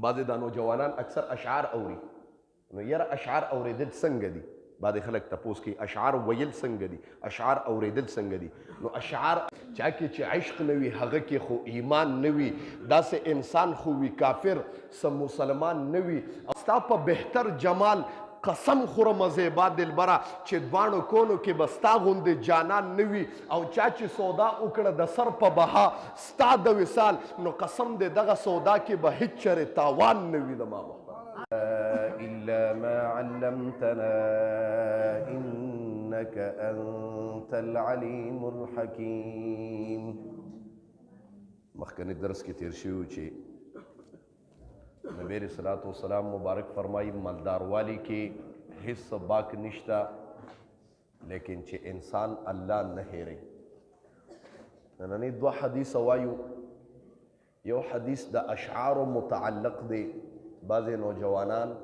بعضې دا نوجوانان اکثر اشعار اوري نو یاره اشعار اوریدل څنګه دي بعضې خلک تپوس کوي اشعار ویل څنګه دي اشعار اوریدل څنګه دي نو اشعار چا کې چې عشق نه وي هغه کې خو ایمان نه وي داسې انسان خو وي کافر څه مسلمان نه وي او ستا په بهتر جمال قسم خورم زیبا دلبره چې دواړو کونو کې به ستا غوندې جانان نه وي او چا چې سودا وکړه د سر په بها ستا د وصال نو قسم دی دغه سودا کې به هیڅ چرې تاوان نه وي د ما إلا ما علمتنا إنك أنت العليم الحكيم مخکنی درس کې تیر شوی چې نبی علیہ الصلوۃ والسلام مبارک فرمائی مالدار والی کې هیڅ باک نشتا لیکن چې انسان الله نه هېري نننی دوه حدیث وایو یو حدیث د اشعار متعلق دی بعضې نوجوانان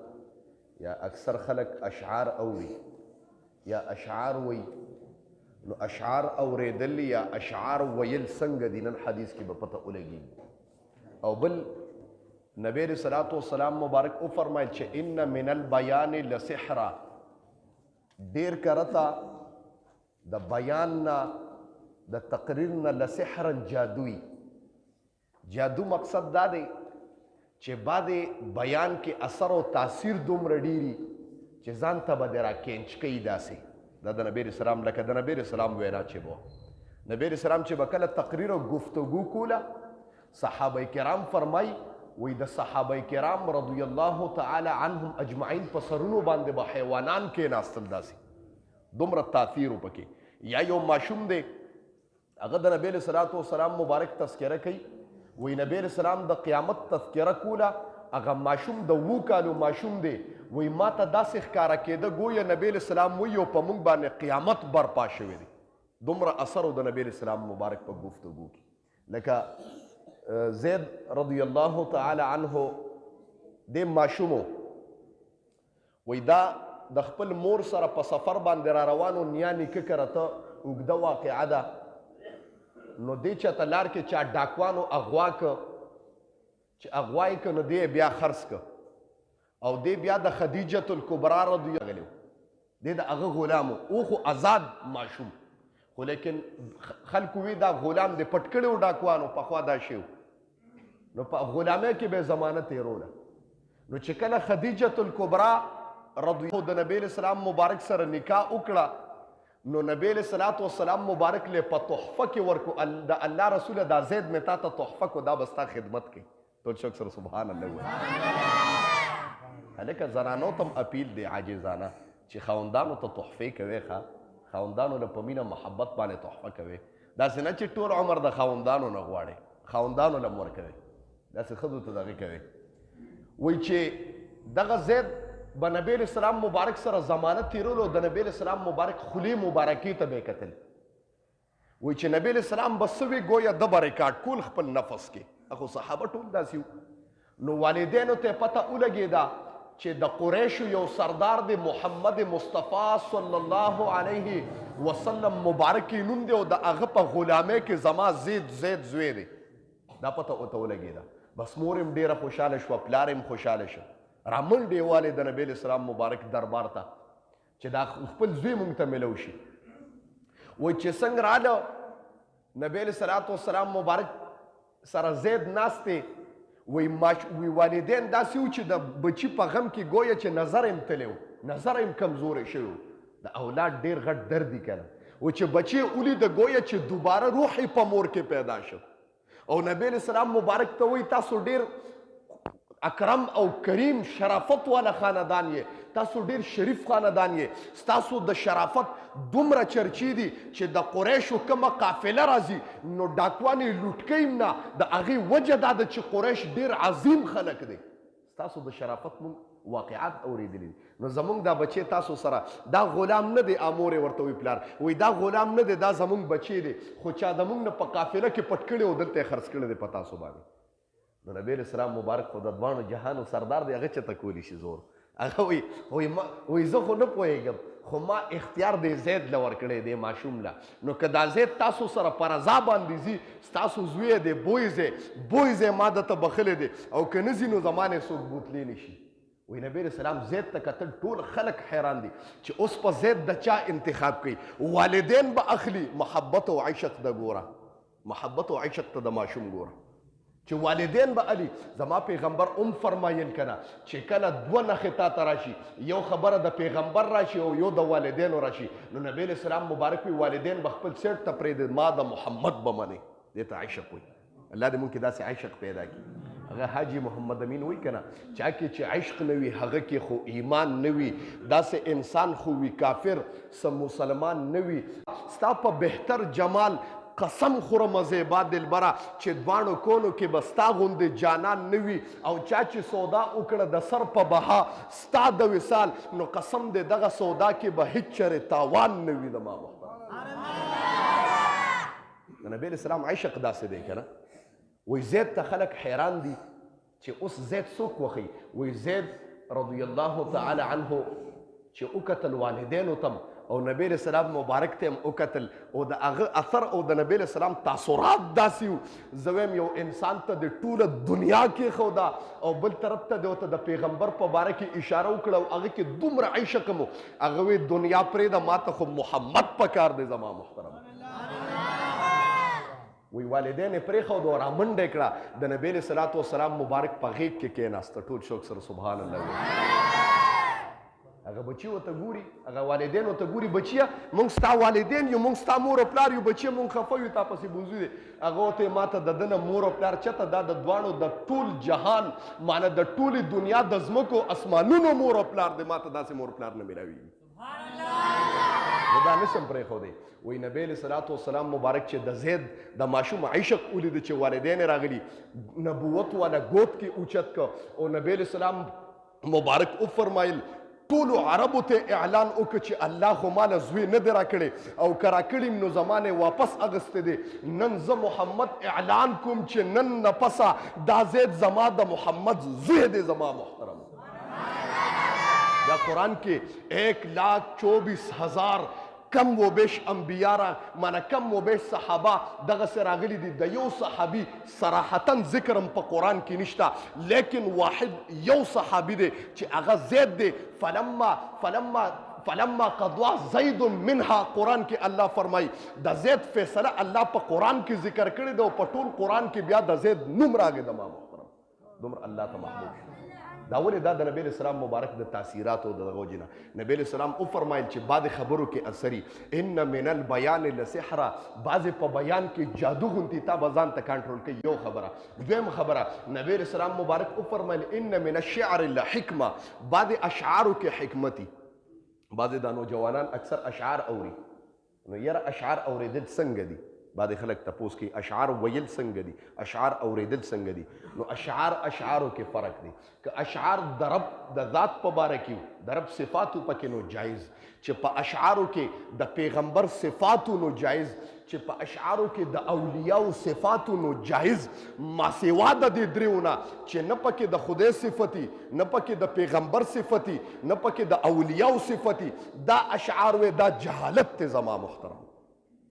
یا اکثر خلک اشعار اوري یا اشعار وی نو اشعار اوریدل یا اشعار ویل څنګه دي نن حدیث کې به پته ولګي او بل نبی علیہ الصلوۃ والسلام مبارک او فرمایل چې ان من البیان لسحرا ډیر کرتا د بیان نه د تقریر نه لسحرا جادوی جادو مقصد دا دی چې بعد بیان کې اثر او تاثیر دومره ډیری چې ځان ته به د راکینچ کوي داسې دا د نبی علیہ السلام لکه د نبی علیہ السلام وینا چې به نبی علیہ السلام چې به کله تقریر او گفتگو کوله صحابه کرام فرمای وی د صحابه کرام رضی الله تعالی عنهم اجمعین په سرونو باندې به حیوانان کې ناستل داسې دومره تاثیر وپکې یا یو ماشوم دی هغه د نبی علیہ الصلوۃ والسلام مبارک تذکره کوي وی نبی علیہ السلام د قیامت تذکره کوله هغه ماشوم د 7 کالو ماشوم دی وی ما ته داسې ښکاره کېده ګویا نبی علیہ السلام وی او په موږ باندې قیامت برپا شوی دی دومره اثر د نبی علیہ السلام مبارک په گفتگو کې لکه زید رضی الله تعالی عنه د ماشومو وی دا د خپل مور سره په سفر باندې را روانو نیا نیکه کرته اوږده واقعه ده نو دی چاته لار کې چا ډاکوانو اغوا که چې اغوا یې که نو دی بیا خرڅ که او دی بیا د خدیجة الکبرا رضی الله عنها دی د هغه غلامو او خو آزاد ماشوم خو لیکن خلکو وی دا غلام دی پټ کړی و ډاکوانو پخوا دا شی نو په غلامۍ کې به زمانه تیروله نو چې کله خدیجة الکبرا رضی الله د نبی اسلام مبارک سره نکاح وکړه نو نبی علیہ الصلوۃ والسلام مبارک له په تحفه کې ورکو د الله رسول دا زید متا ته تحفه کو دا بستا خدمت کوي ټول شوک سره سبحان الله هلکه زنانو تم اپیل دی عاجزانه چې خاوندانو ته تحفې کوي ښه خاوندانو له په مینه محبت باندې تحفه کوي داسې نه چې ټول عمر د خاوندانو نه غواړي خاوندانو له مور کوي داسې ښځو ته دغه کوي وایي چې دغه زید به نبی علیہ السلام مبارک سره زمانه تیرولو د نبی علیہ السلام مبارک خلی مبارکی ته به کتل وایي چې نبی علیہ السلام به سوي گویا د به ریکارډ کول خپل نفس کې اخو صحابه ټول داسې نو والدینو ته پته ولګېده چې د قریشو یو سردار دی محمد مصطفی صلی الله علیه وسلم مبارکی نوم دی او د هغه په غلامۍ کې زما زید زوی دی دا پته ورته ولګېده بس مور یم ډېره خوشحاله شوه پلار یم خوشحاله شو رامنډې والې د نبی اسلام مبارک دربار ته چې دا خپل زوی مونږ ته ملو شي وایي چې څنګه راله نبی علیہ الصلوۃ والسلام مبارک سره زید ناستې وایي والدین داسې و چې د بچي په غم کې گویا چې نظر یم تللی و نظر یم کمزوری شوی د اولاد ډېر غټ درد دی کنه و چې بچی ولید گویا چې دوباره روح په مور کې پیدا شو او نبی علیہ السلام مبارک ته وایي تاسو ډېر اکرم او کریم شرافت والا خاندان یې تاسو ډیر شریف خاندان یې ستاسو د شرافت دومره چرچی دي چې د قریشو کومه قافله راځي نو ډاکوان یې لوټ کوي نه د هغې وجه دا ده چې قریش ډیر عظیم خلک دی ستاسو د شرافت مونږ واقعات اورېدلي دي نو زمونږ دا بچی تاسو سره دا غلام نه دی امور یې ورته وی پلار وایي دا غلام نه دی دا زمونږ بچی دی خو چا د مونږ نه په قافله کې پټ کړی او دلته یې خرڅ کړی دی په تاسو باندې نو نبی علیہ السلام مبارک خو د دوانو جهانو سردار دی هغه چېرته کولی شي زور هغه وایي زه خو نه پوهېږم خو ما اختیار دی زید له ورکړی دی ماشوم له نو که دا زید تاسو سره په رضا باندې ځي ستاسو زوی دی بوی دی ما درته بخلی دی او که نه ځي نو زما نه څوک بوتلی نه شي وی نبی علیہ السلام زید ته کتل ټول خلک حیران دي چې اوس په زید د چا انتخاب کوي والدین به اخلي محبت او عشق د ګوره محبت او عشق ته د ماشوم ګوره چې والدین به علي زما پیغمبر فرمایل کنه چې کله دوه نښې تا ته راشي یو خبره د پیغمبر راشي او یو د والدینو راشي نو نبی علیہ السلام مبارک وي والدین به خپل سیټ ته پرېږدي ما د محمد به منې دې ته عشق وي الله دې مونږ کې داسې عشق پیدا کړي هغه حاجي محمد امین وی کنه چا کې چې عشق نه وي هغه کې خو ایمان نه وي داسې انسان خو وي کافر سم مسلمان نه وي ستا په بهتر جمال قسم خورم زیبا دلبره چې دواړو کونو کې به ستا غوندې جانان نه وي او چا چې سودا وکړه د سر په بها ستا د وصال نو قسم دې دغه سودا کې به هیڅ چرې تاوان نه وي زما محترم د نبي اسلام عشق داسې دی که نه وی زید ته خلک حیران دي چې اوس زید څوک وخی وی زید رضی الله تعالی عنه چې وکتل والدینو تم او نبی علیہ السلام مبارک ته هم وکتل او د هغه اثر او د نبی علیہ السلام تاثرات داسې وو زه وایم یو انسان ته د ټوله دنیا کې ښوده او بل طرف ته د د پیغمبر په باره کې اشاره وکړه او هغه کې دومره عشق مو هغه وی دنیا پرېږده ما ته خو محمد پکار دی زما محترم وی والدین یې پرېښود او رامنډه کړه د نبي علیه صلات وسلام مبارک په غېږ کې کېناسته ټول شوق سره سبحان الله هغه بچي ورته ګوري هغه والدین ورته ګوري بچیه موږ ستا والدین یو موږ ستا مور او پلار یو بچیه موږ خفه یو تا پسې بوزو دی هغه ورته ما ته د ده نه مور او پلار چېرته دا د دواړو د ټول جهان معنی د ټولې دنیا د ځمکو اسمانونو مور او پلار دی ما ته داسې مور پلار نه میلاویږي زه دا نشم پرېښودی وی نبی علیه صلات وسلام مبارک چې د زید د ماشوم عشق ولیده چې والدین یې راغلي نبوت والا ګوت کې اوچت که او نبی علیه السلام مبارک وفرمایل ټولو عربو ته اعلان وکړه چې الله خو ماله زوی نه دی راکړی او که راکړي نو زما نه واپس اغوستی دی نن زه محمد اعلان کوم چې نن نه پسه دا زید زما د محمد زوی دی زما محترم یا قرآن کې 1,24,000 کم و بیش انبیا را مانا کم و بیش صحابه دغه سره راغلي دي د یو صحابي صراحتا ذکرم په قرآن کې نشته لیکن واحد یو صحابي دی چې هغه زید دی فلما قضوا زید منها قرآن کې الله فرمایي د زید فیصله الله په قرآن کې ذکر کړی دی او په ټول قرآن کې بیا د زید نوم راغی د ما محترم دومره الله ته محبوب شو دا ولې دا د نبی علیہ السلام مبارک د تاثیراتو د دغو جنه نبی علیہ السلام وفرمایل چې بعد خبرو کې اثري ان من البیان لسحر بعضې په بیان کې جادو غونتي تا به ځان ته کنټرول کوي یو خبره دویم خبره نبی علیہ السلام مبارک وفرمایل ان من الشعر لحکمه بعضې اشعارو کې حکمتي بعضې دا نوجوانان اکثر اشعار اوري نو یاره اشعار اورېدل څنګه دي بعد خلک تپوس کوي اشعار ویل څنګه دي اشعار اوریدل څنګه دي نو اشعارو کې فرق دی که اشعار د رب د ذات په باره کې د رب صفاتو پکې نو جایز چې په اشعارو کې د پیغمبر صفاتو نو جایز چې په اشعارو کې د اولیاءو صفاتو نو جایز ما سوا د دې دریونه چې نه پکې د خدای صفتی نه پکې د پیغمبر صفتی نه پکې د اولیاءو صفتی دا اشعار وې دا جهالت ته زما محترم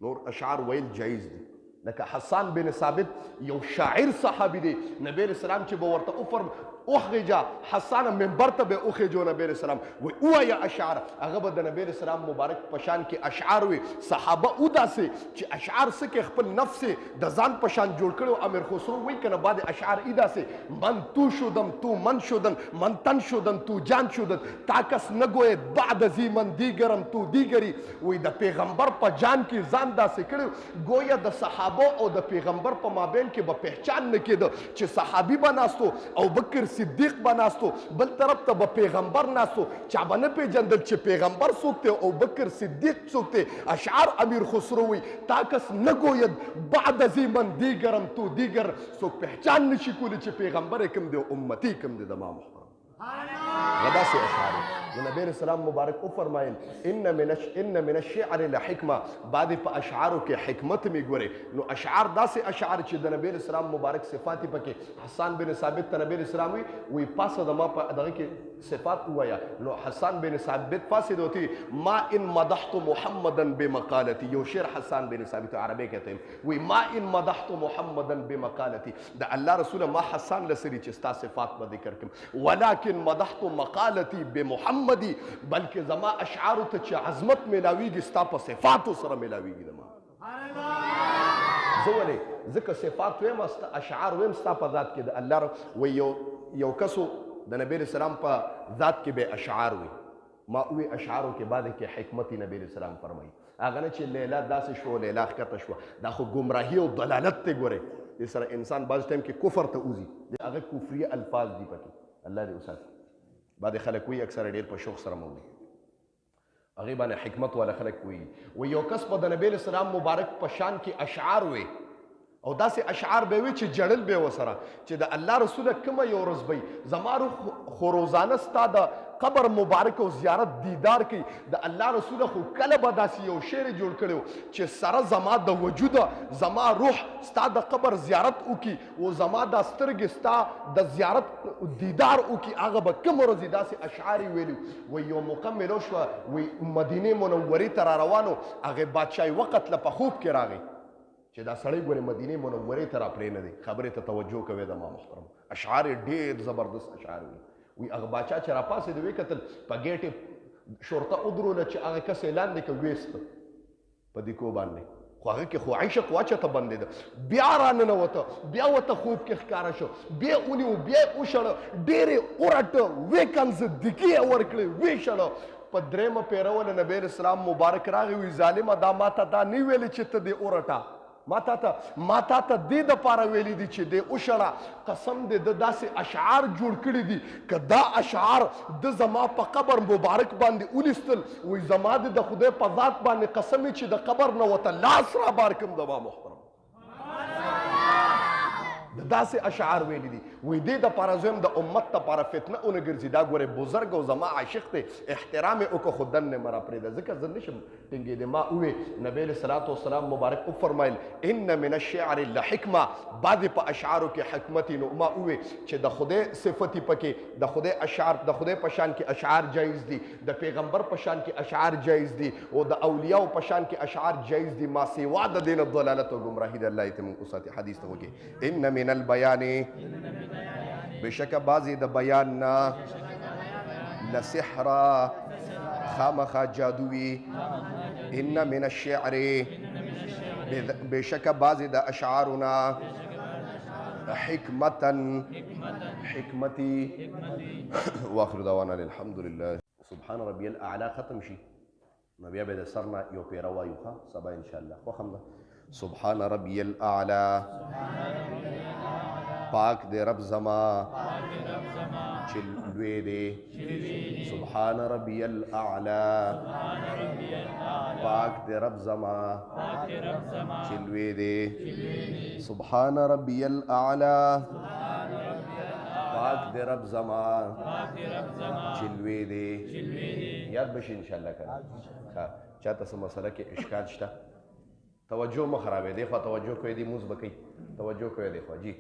نور اشعار ویل جایز دي لکه حسان بن ثابت یو شاعر صحابي دی نبی علیہ السلام چې به ورته وفرم اخرجا حسان منبر ته به اخرجو نبی علیہ السلام وی اوایه اشعار هغه به د نبی علیہ السلام مبارک پشان کې اشعار وي صحابه او داسې چې اشعار څه کې خپل نفس د ځان پشان جوړ کړو امیر خسرو وی کنه بعد اشعار ای داسې من تو شدم تو من شدن من تن شدن تو جان شدن تاکس نگوید بعد زی من دیگرم تو دیگری وی د پیغمبر په جان کې ځان داسې کړو گویا د صحابه او د پیغمبر په مابین کې به پہچان نه کېده چې صحابي به ناستو او بکر صدیق به ناستو بل طرف ته به پیغمبر ناستو چا به نه پېژندل چې پیغمبر څوک دی او بکر صدیق څوک دی اشعار امیر خسرو وی تا کس نگوید بعد زی من دیگرم تو دیگر څوک پہچان نشي کولی چې پیغمبر کوم دی امتی کوم دی د ما محترم غدا سي اشعار نو نبی اسلام مبارک او فرمایل ان من الشعر لحکمه بعد په اشعارو کې حکمت می ګوره نو اشعار داسې اشعار چې د نبی اسلام مبارک صفات پکې حسان بن ثابت ته نبی اسلام وی پاسه د ما په دغه کې صفات وایا نو حسان بن ثابت پاسه دوتی ما ان مدحت محمدا بمقالتي یو شعر حسان بن ثابت عربی کہتے ہیں وی ما ان مدحت محمدا بمقالتي د الله رسول ما حسان لسری چې ستا صفات به ذکر کوم ولكن مدحت مقالتي بمحمدي بلکې زما اشعار ته چې عظمت ملاویږي ستا په صفاتو سره ملاویږي دما زه ولې ځکه صفات ویم اشعار ویم ستا په ذات کې د الله وی یو کسو د نبی اسلام په ذات کې به اشعار وي ما وی اشعارو کې بعد کې حکمت نبی اسلام فرمایي هغه نه چې لیلا داسې شو لیلا ښکته شوه دا خو ګمراهي او دلالت ته ګورئ دې سره انسان بعض ټایم کې کفر ته وځي د هغه کفري الفاظ دي پکې الله دې وساتي بعد خلک وي اکثر ډېر په شوق سره مو وي هغې باندې حکمت والا خلک وي یو کس په د نبی اسلام مبارک په شان کې اشعار وي او داسې اشعار به وي چې جړل به وسره چې د الله رسوله کومه یو ورځ به زما روح خو روزانه ستا د قبر مبارک او زیارت دیدار کوي د الله رسوله خو کله به داسې یو شعر جوړ کړی چې سره زما د وجوده زما روح ستا د قبر زیارت وکړي او زما دا سترګې ستا د زیارت دیدار وکړي هغه به کوم ورځې داسې اشعار یې ویلي وی یو مکملو شوه وی مدینې منورې ته را روانو هغې بادشاهي وقت له په خوب کې راغی چې دا سړی ګورې مدینې منورې ته راپرې نه دی خبرې ته توجه کوي د ما محترم اشعار یې ډېر زبردست اشعار وي هغه باچا چې راپاسې د ویې کتل په ګیټ یې شرطه ودروله چې هغه کس یې لاندې که ویسته په دیکو باندې خو هغه کې خو عیشق واچته بندېده بیا راننوته بیا ورته خوب کې ښکاره شو بیا یې ونیو بیا یې وشړه ډېر یې ورټه ویې کنځدګي یې ورکړې ویې شړه په درېیمه پیروله نبی اسلام مبارک راغی وي ظالمه دا ماته دا نه ویلې چې ته دې ورټه ما تا ته دې دپاره ویلي دي چې دې وشړه قسم دې د داسې اشعار جوړ کړي دي که دا اشعار د زما په قبر مبارک باندې ولیستل وی زما د خدای په ذات باندې قسم چې د قبر نه ورته لاس را بار کړم د ما محترم د داسې اشعار ویلي دي وی دې دپاره زه یم د امت دپاره فتنه ونه ګرځي دا ګورې بزرګ او زما عاشق دی احترام یې وکړه خو دننه مه راپرېږده ځکه زه نشم ټینګېدی ما ووې نبی علیه صلات وسلام مبارک وفرمایل ان من الشعر لحکمه بعضې په اشعارو کې حکمت نو ما ووې چې د خدای صفتي پکې د خدای اشعار د خدای په شان کې اشعار جایز دي د پیغمبر په شان کې اشعار جایز دي او د اولیاو په شان کې اشعار جایز دي ما سوا د دې نه ضلالت او ګمراهي د الله ته موږ وساتي حدیث ته وکړي ان من البیان بشکه بعضې د بیان نه لسحرا خامخا جادوي ان من الشعر بشکه بعضې د اشعارو نه حکمتا حکمتي واخر دعوانا الحمد لله سبحان ربي الاعلى ختم شي نو بیا به د سر نه یو پیره وایو ښه سبا انشاءالله خوښ هم ده سبحان ربي الاعلى پاک دے رب زما چلوے دے سبحان ربی الاعلی پاک دے رب زما چلوے دے سبحان ربی الاعلی پاک دے رب زما چلوے دے یاد بشی انشاءاللہ کرنا چاہتا سا مسئلہ کے اشکال شتا توجہ مخرابے دیکھوا توجہ کوئی دی موز بکی توجہ کوئی دیکھوا جی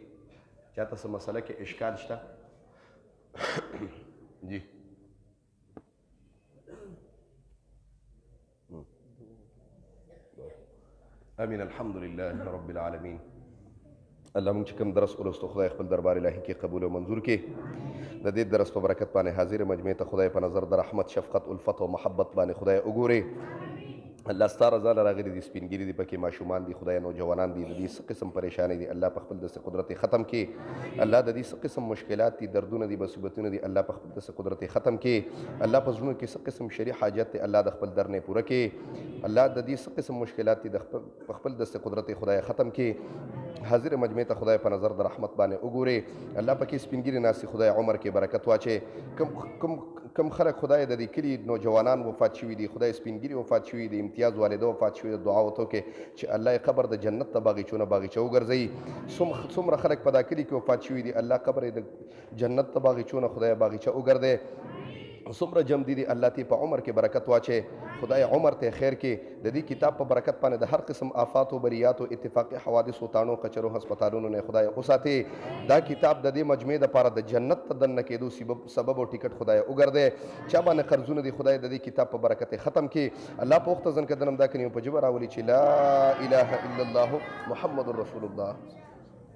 چاہتا سا مسئلہ کے اشکال شتا جی امین الحمدللہ رب العالمین اللہ منگ چکم درس اولستو خدای خپل دربار الہی کی قبول و منظور کی د دې درس په برکت باندې حاضر مجمع ته خدای په نظر د رحمت شفقت الفت او محبت باندې خدای وګوري الله ستا رضا له راغلي دي سپینګیري دي پکې ماشومان دي خدای نوجوانان دي د دې څه قسم پریشانۍ دي الله په خپل داسې قدرت ختم کړي الله د دې څه قسم مشکلات دي دردونه دي مصیبتونه دي الله په خپل داسې قدرت ختم کړي الله په زړونو کې څه قسم شرعي حاجت دی الله د خپل در نه پوره کړي الله د دې څه قسم مشکلات دي په خپل داسې قدرت خدای ختم کړي حاضر مجمع ته خدای په نظر د رحمت باندې وګوري الله پکې سپینګیري ناسي خدای عمر کې برکت واچي کم خلک خدای د دې کلي نوجوانان وفات شوي دي خدای سپینګیري وفات شوي دي امتیاز والده وفات شوي دعا ورته وکړي چې الله یې قبر د جنت ته باغچونه باغچه وګرځوي څومره خلک په دا کلي کې وفات شوي دي الله قبر یې د جنت ته باغچونه خدای باغچه وګرځي څومره جمع دي الله تی په عمر کې برکت واچي خدای عمر ته خیر کې د دې کتاب په برکت باندې د هر قسم آفات او بریات او اتفاقی حوادث او تانو کچرو هسپتالونو نه خدای اوساتي دا کتاب د دې مجمع د پاره د جنت ته دن کېدو سبب او ټیکټ خدای وګرځي چا باندې قرضونه دي خدای د دې کتاب په برکت ختم کې الله په وخت ځن کدنم دا کني په جبر راولي چې لا اله الا الله محمد رسول الله